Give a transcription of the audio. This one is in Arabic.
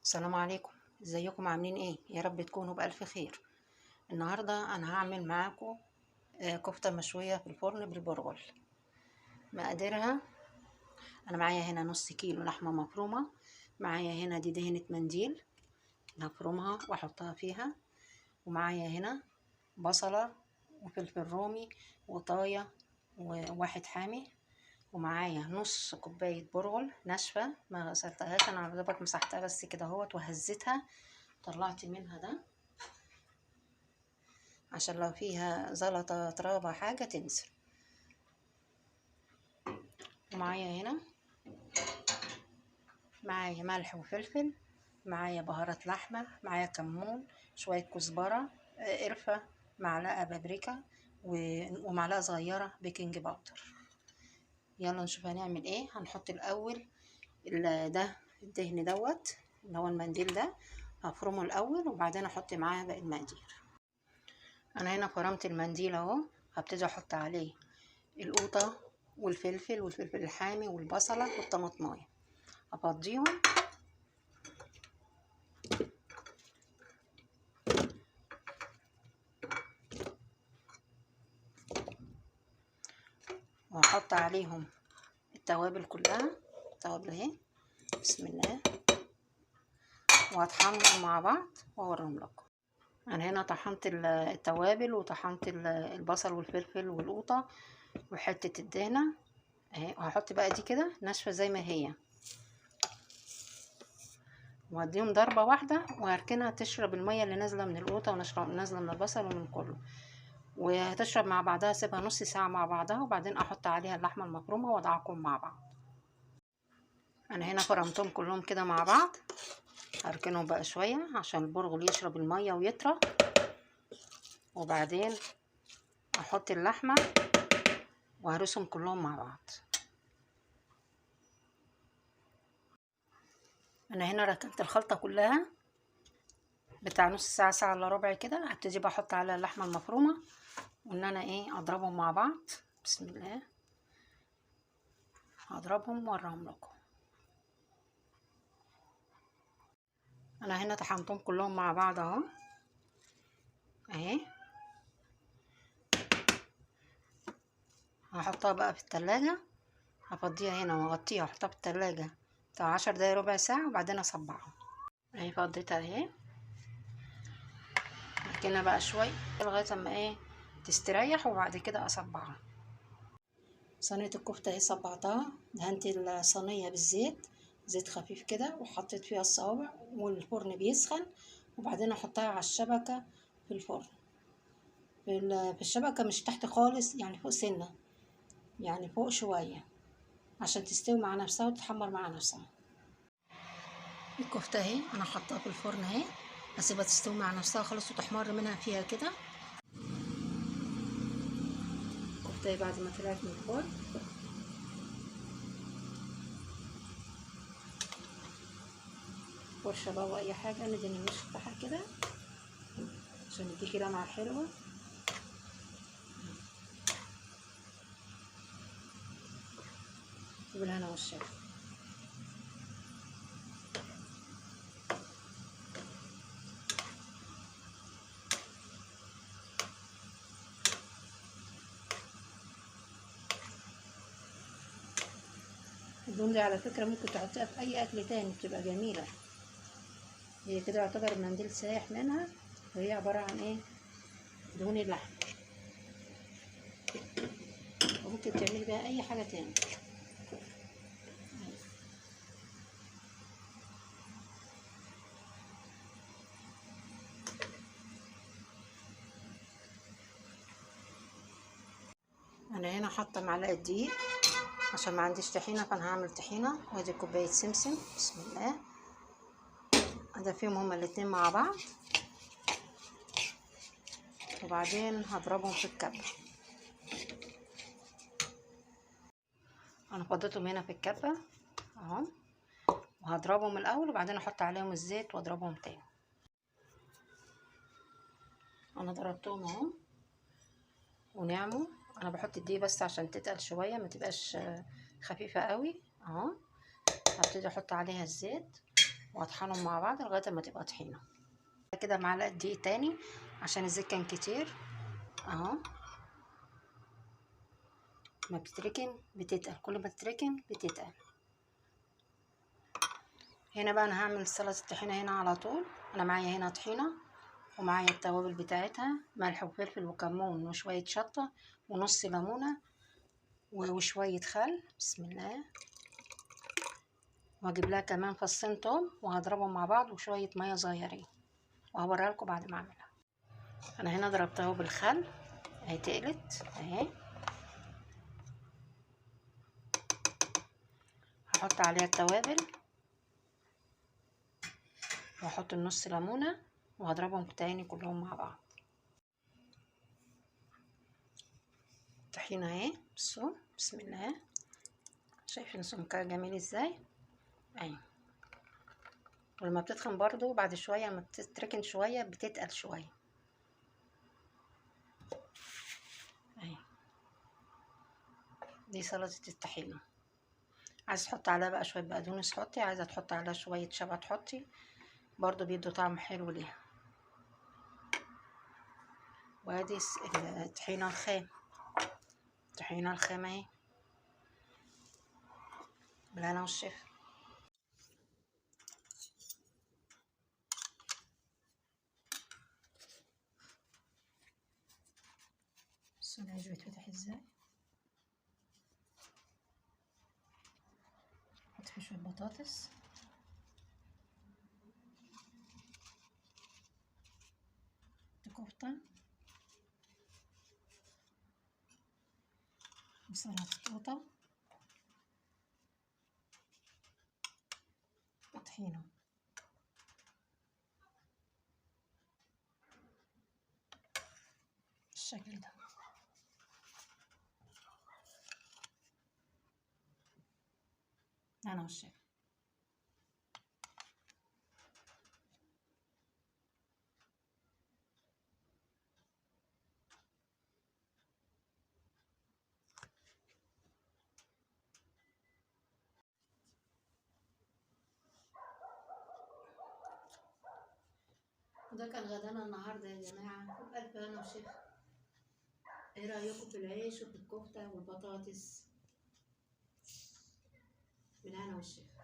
السلام عليكم. ازيكم عاملين ايه؟ يا رب تكونوا بألف خير. النهاردة انا هعمل معاكم كفتة مشوية في الفرن بالبرغل. مقاديرها: انا معايا هنا نص كيلو لحمة مفرومة، معايا هنا دي دهنة منديل هفرمها واحطها فيها، ومعايا هنا بصلة وفلفل رومي وطاية وواحد حامي، ومعايا نص كوباية برغل ناشفة ما غسلتهاش، انا على دوبك مسحتها بس كده اهوت وهزيتها، طلعت منها ده عشان لو فيها زلطة ترابة حاجة تنزل. ومعايا هنا معايا ملح وفلفل، معايا بهارات لحمة، معايا كمون، شوية كزبرة، قرفة، معلقة بابريكا ومعلقة صغيرة بيكنج باودر. يلا نشوف هنعمل ايه. هنحط الاول ده الدهن دوت اللي هو المنديل ده، هفرمه الاول وبعدين احط معاه باقي المقادير. انا هنا فرمت المنديل اهو، هبتدي احط عليه القوطة والفلفل الحامي والبصلة والطماطمايه، افضيهم وهحط عليهم التوابل كلها، التوابل اهي، بسم الله، وهطحنهم مع بعض واوريهم لكم. انا هنا طحنت التوابل وطحنت البصل والفلفل والقوطة وحتة الدهنة اهي، وهحط بقى دي كده ناشفة زي ما هي، وهديهم ضربة واحدة وهركنها تشرب المية اللي نازلة من القوطة ونازلة من البصل ومن كله، وهتشرب مع بعضها. سيبها نص ساعة مع بعضها وبعدين احط عليها اللحمة المفرومة وادعكم مع بعض. انا هنا فرمتهم كلهم كده مع بعض، هركنهم بقى شوية عشان البرغل يشرب المية ويطرى، وبعدين احط اللحمة وهرسهم كلهم مع بعض. انا هنا ركنت الخلطة كلها بتاع نص ساعة، ساعة الا ربع كده، هبتدي بقى احط على اللحمة المفرومة وان انا ايه اضربهم مع بعض. بسم الله، هضربهم واوريهم لكم. انا هنا طحنتهم كلهم مع بعض اهو اهي، هحطها بقى في التلاجة، هفضيها هنا واغطيها واحطها في التلاجة بتاع 10 دقايق ربع ساعة وبعدين اصبعها اهي. فضيتها اهي، هركنها بقى شوية لغاية اما ايه تستريح وبعد كده اصبعها. صينية الكفتة اهي صبعتها، دهنت الصينية بالزيت، زيت خفيف كده، وحطيت فيها الصوابع والفرن بيسخن، وبعدين احطها على الشبكة في الفرن، في الشبكة مش تحت خالص، يعني فوق سنة، يعني فوق شوية عشان تستوي مع نفسها وتتحمر مع نفسها. الكفتة اهي انا حطاها في الفرن اهي، هسيبها تستوي مع نفسها خالص وتحمر منها فيها كده. الكفتة بعد ما طلعت من الفرن فرشة بقى واي حاجة ندهن الوش بتاعها كده عشان يديكي لمعة حلوة. وبالهنا والشفا. الدهون دي على فكرة ممكن تحطيها في أي أكل تاني بتبقى جميلة، هي كده يعتبر منديل سايح منها، وهي عبارة عن ايه دهون اللحم، وممكن تعملي بيها أي حاجة تاني. أنا هنا حاطة معلقة دقيق عشان ما عنديش طحينة، فأنا هعمل طحينة، وادي كوباية سمسم، بسم الله، هضيفهم هما الاتنين مع بعض وبعدين هضربهم في الكبة. انا فضيتهم هنا في الكبة اهو، وهضربهم الاول وبعدين احط عليهم الزيت واضربهم تاني. انا ضربتهم اهو ونعموا، انا بحط الدقيق بس عشان تتقل شوية ما تبقاش خفيفة قوي اهو. هبتدي احط عليها الزيت واطحنهم مع بعض لغايه ما تبقى طحينه. كده معلقه دقيق تاني عشان الزيت كان كتير اهو. ما بتتركن بتتقل، كل ما تتركن بتتقل. هنا بقى انا هعمل سلطه الطحينه هنا على طول. انا معايا هنا طحينه ومعايا التوابل بتاعتها، ملح وفلفل وكمون وشويه شطه ونص ليمونه وشويه خل. بسم الله. واجيب لها كمان فصين توم وهضربهم مع بعض وشويه ميه صغيرين، وهوريها لكم بعد ما اعملها. انا هنا ضربتها بالخل اهي، تقلت اهي. هحط عليها التوابل واحط النص ليمونه وهضربهم تاني كلهم مع بعض. طحينه اهي بصوا، بسم الله. شايفين سمكها جميل ازاي اهي. ولما بتتخن برضو بعد شويه لما بتتركن شويه بتتقل شويه اهي. دي سلطه الطحينه. عايز تحط عليها بقى شويه بقدونس حطي، عايزه تحط عليها شويه شبت حطي، برضو بيدوا طعم حلو ليها. وادي الطحينه الخام، الطحينه الخام اهي. بالهنا والشفا. بصوا العيش بيتفتح ازاي. حط فيه شويه بطاطس، كفته وسلطه قوطه وطحينه. بالشكل ده. انا والشفا. وده كان غدانا النهارده يا جماعه، بألف هنا وشفا. ايه رايكم في العيش وفي الكفته والبطاطس؟ بالهنا والشفا.